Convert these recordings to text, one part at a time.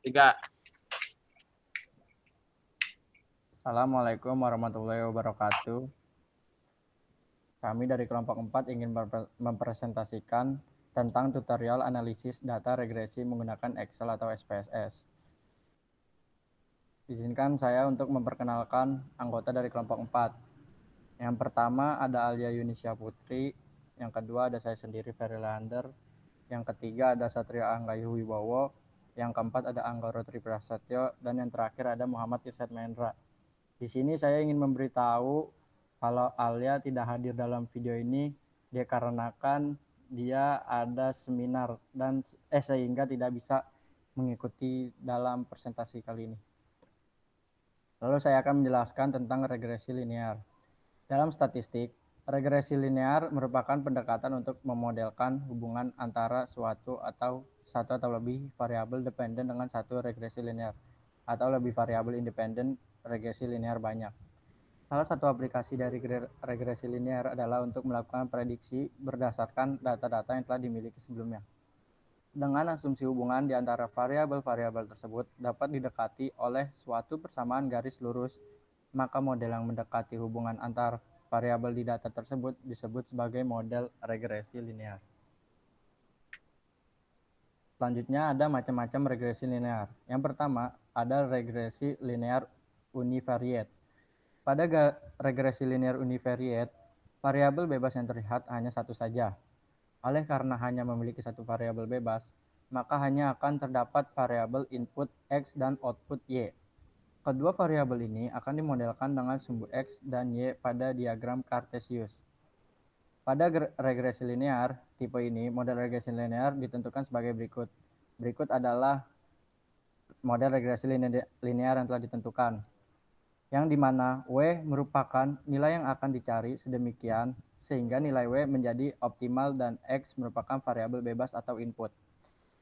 3. Assalamualaikum warahmatullahi wabarakatuh. Kami dari kelompok 4 ingin mempresentasikan tentang tutorial analisis data regresi menggunakan Excel atau SPSS. Izinkan saya untuk memperkenalkan anggota dari kelompok 4. Yang pertama ada Alia Yunisya Putri, yang kedua ada saya sendiri Ferry Lander, yang ketiga ada Satria Anggayu Wibowo, yang keempat ada Anggoro Triprasetyo, dan yang terakhir ada Muhammad Irsyad Mahendra. Di sini saya ingin memberitahu kalau Alia tidak hadir dalam video ini dikarenakan dia ada seminar dan sehingga tidak bisa mengikuti dalam presentasi kali ini. Lalu saya akan menjelaskan tentang regresi linear. Dalam statistik, regresi linear merupakan pendekatan untuk memodelkan hubungan antara satu atau lebih variabel dependen dengan satu regresi linear atau lebih variabel independen regresi linear banyak. Salah satu aplikasi dari regresi linear adalah untuk melakukan prediksi berdasarkan data-data yang telah dimiliki sebelumnya. Dengan asumsi hubungan di antara variabel-variabel tersebut dapat didekati oleh suatu persamaan garis lurus, maka model yang mendekati hubungan antar variabel di data tersebut disebut sebagai model regresi linear. Selanjutnya ada macam-macam regresi linear. Yang pertama ada regresi linear univariate. Pada regresi linear univariate, variabel bebas yang terlihat hanya satu saja. Oleh karena hanya memiliki satu variabel bebas, maka hanya akan terdapat variabel input X dan output Y. Kedua variabel ini akan dimodelkan dengan sumbu X dan Y pada diagram Cartesius. Pada regresi linear tipe ini, model regresi linear ditentukan sebagai berikut. Berikut adalah model regresi linear yang telah ditentukan, yang dimana W merupakan nilai yang akan dicari sedemikian sehingga nilai W menjadi optimal dan X merupakan variabel bebas atau input.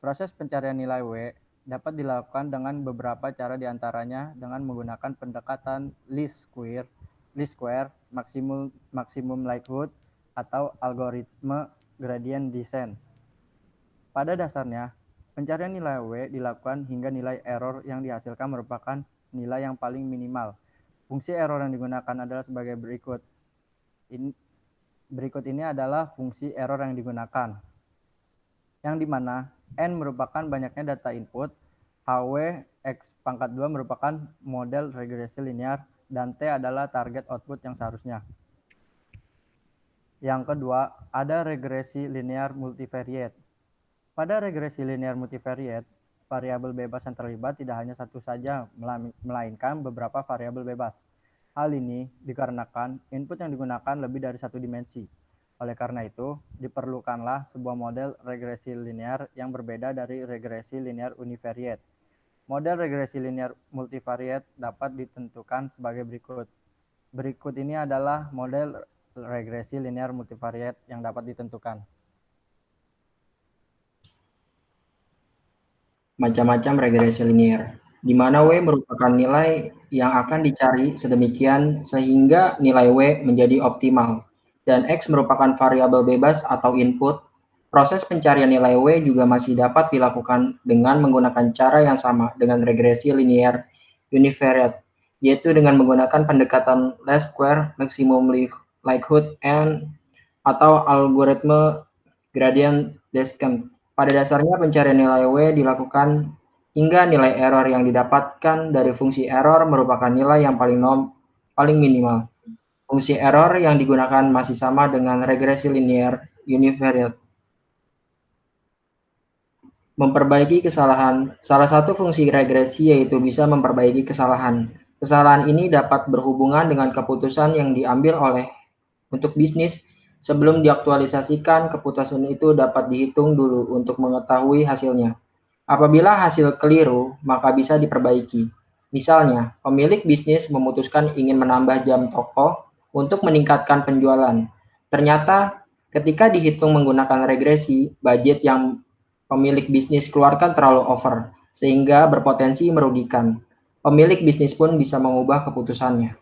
Proses pencarian nilai W dapat dilakukan dengan beberapa cara, diantaranya dengan menggunakan pendekatan least square, maximum likelihood, atau algoritma gradient descent. Pada dasarnya, pencarian nilai W dilakukan hingga nilai error yang dihasilkan merupakan nilai yang paling minimal. Fungsi error yang digunakan adalah sebagai berikut. Berikut ini adalah fungsi error yang digunakan, yang dimana N merupakan banyaknya data input, HW X pangkat 2 merupakan model regresi linear, dan T adalah target output yang seharusnya. Yang kedua, ada regresi linear multivariate. Pada regresi linear multivariate, variabel bebas yang terlibat tidak hanya satu saja, melainkan beberapa variabel bebas. Hal ini dikarenakan input yang digunakan lebih dari satu dimensi. Oleh karena itu, diperlukanlah sebuah model regresi linear yang berbeda dari regresi linear univariate. Model regresi linear multivariate dapat ditentukan sebagai berikut. Berikut ini adalah model regresi linear multivariate yang dapat ditentukan. Macam-macam regresi linear, di mana W merupakan nilai yang akan dicari sedemikian sehingga nilai W menjadi optimal, dan X merupakan variabel bebas atau input. Proses pencarian nilai W juga masih dapat dilakukan dengan menggunakan cara yang sama dengan regresi linear univariate, yaitu dengan menggunakan pendekatan least square, maximum likelihood, and atau algoritma gradient descent. Pada dasarnya pencarian nilai W dilakukan hingga nilai error yang didapatkan dari fungsi error merupakan nilai yang paling minimal. Fungsi error yang digunakan masih sama dengan regresi linear univariate. Memperbaiki kesalahan. Salah satu fungsi regresi yaitu bisa memperbaiki kesalahan. Kesalahan ini dapat berhubungan dengan keputusan yang diambil untuk bisnis. Sebelum diaktualisasikan, keputusan itu dapat dihitung dulu untuk mengetahui hasilnya. Apabila hasil keliru, maka bisa diperbaiki. Misalnya, pemilik bisnis memutuskan ingin menambah jam toko untuk meningkatkan penjualan. Ternyata, ketika dihitung menggunakan regresi, budget yang pemilik bisnis keluarkan terlalu over, sehingga berpotensi merugikan. Pemilik bisnis pun bisa mengubah keputusannya.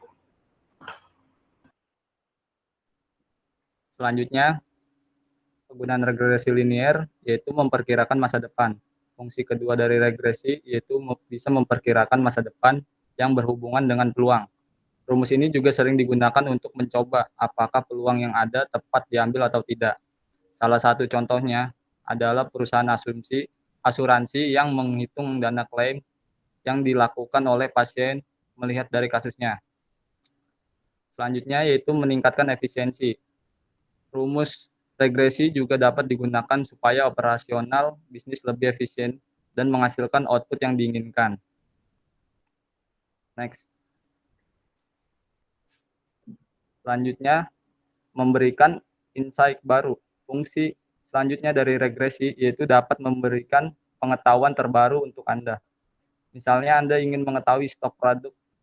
Selanjutnya, penggunaan regresi linear yaitu memperkirakan masa depan. Fungsi kedua dari regresi yaitu bisa memperkirakan masa depan yang berhubungan dengan peluang. Rumus ini juga sering digunakan untuk mencoba apakah peluang yang ada tepat diambil atau tidak. Salah satu contohnya adalah perusahaan asuransi yang menghitung dana klaim yang dilakukan oleh pasien melihat dari kasusnya. Selanjutnya yaitu meningkatkan efisiensi. Rumus regresi juga dapat digunakan supaya operasional bisnis lebih efisien dan menghasilkan output yang diinginkan. Next. Selanjutnya, memberikan insight baru. Fungsi selanjutnya dari regresi yaitu dapat memberikan pengetahuan terbaru untuk Anda. Misalnya Anda ingin mengetahui stok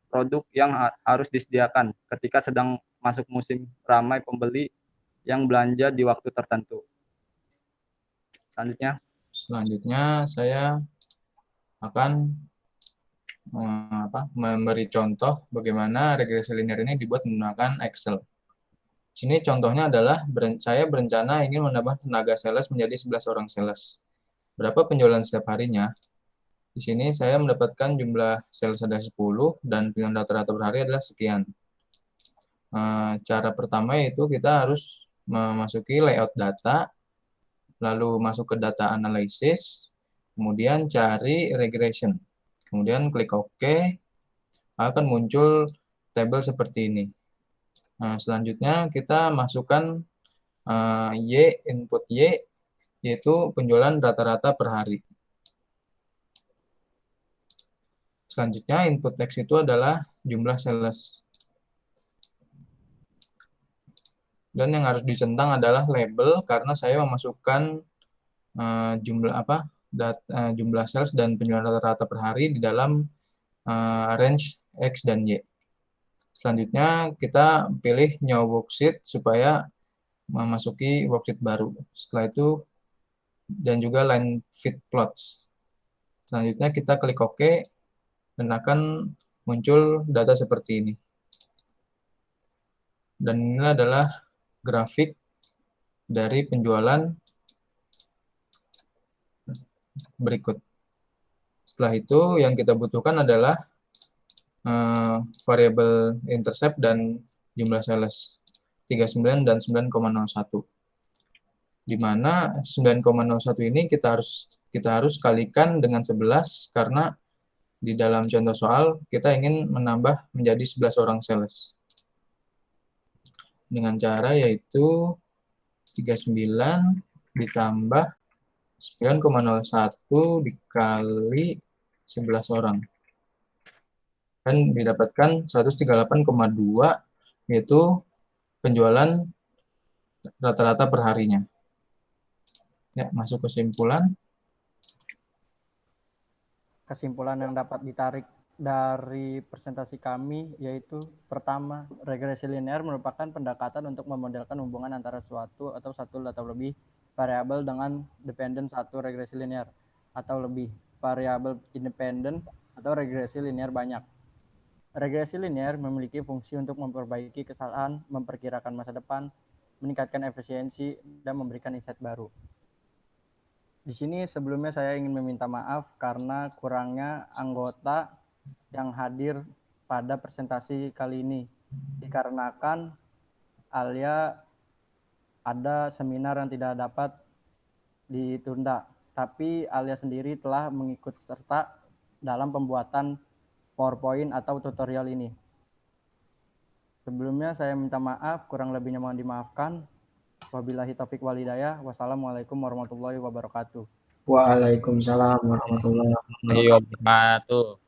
produk yang harus disediakan ketika sedang masuk musim ramai pembeli yang belanja di waktu tertentu. Selanjutnya saya akan memberi contoh bagaimana regresi linear ini dibuat menggunakan Excel. Sini contohnya adalah saya berencana ingin menambah tenaga sales menjadi 11 orang sales. Berapa penjualan setiap harinya? Di sini saya mendapatkan jumlah sales ada 10 dan dengan rata-rata per hari adalah sekian. Cara pertama yaitu kita harus memasuki layout data, lalu masuk ke data analysis, kemudian cari regression. Kemudian klik OK, akan muncul tabel seperti ini. Selanjutnya kita masukkan input Y, yaitu penjualan rata-rata per hari. Selanjutnya input X itu adalah jumlah sales. Dan yang harus dicentang adalah label karena saya memasukkan jumlah sales dan penjualan rata-rata per hari di dalam range X dan Y. Selanjutnya kita pilih new worksheet supaya memasuki worksheet baru. Setelah itu dan juga line fit plots. Selanjutnya kita klik OK dan akan muncul data seperti ini. Dan ini adalah grafik dari penjualan berikut. Setelah itu yang kita butuhkan adalah variabel intercept dan jumlah sales 39 dan 9,01. Di mana 9,01 ini kita harus kalikan dengan 11 karena di dalam contoh soal kita ingin menambah menjadi 11 orang sales. Dengan cara yaitu 39 ditambah 9,01 dikali 11 orang. Dan didapatkan 138,2 yaitu penjualan rata-rata per harinya. Ya, masuk kesimpulan. Kesimpulan yang dapat ditarik dari presentasi kami yaitu pertama, regresi linear merupakan pendekatan untuk memodelkan hubungan antara suatu atau satu atau lebih variabel dengan dependen satu regresi linear atau lebih variabel independen atau regresi linear banyak. Regresi linear memiliki fungsi untuk memperbaiki kesalahan, memperkirakan masa depan, meningkatkan efisiensi, dan memberikan insight baru. Di sini sebelumnya saya ingin meminta maaf karena kurangnya anggota yang hadir pada presentasi kali ini. Dikarenakan Alia ada seminar yang tidak dapat ditunda, tapi Alia sendiri telah mengikut serta dalam pembuatan PowerPoint atau tutorial ini. Sebelumnya saya minta maaf, kurang lebihnya mohon dimaafkan. Wabillahi taufiq walhidayah. Wassalamualaikum warahmatullahi wabarakatuh. Waalaikumsalam warahmatullahi wabarakatuh. Wabarakatuh.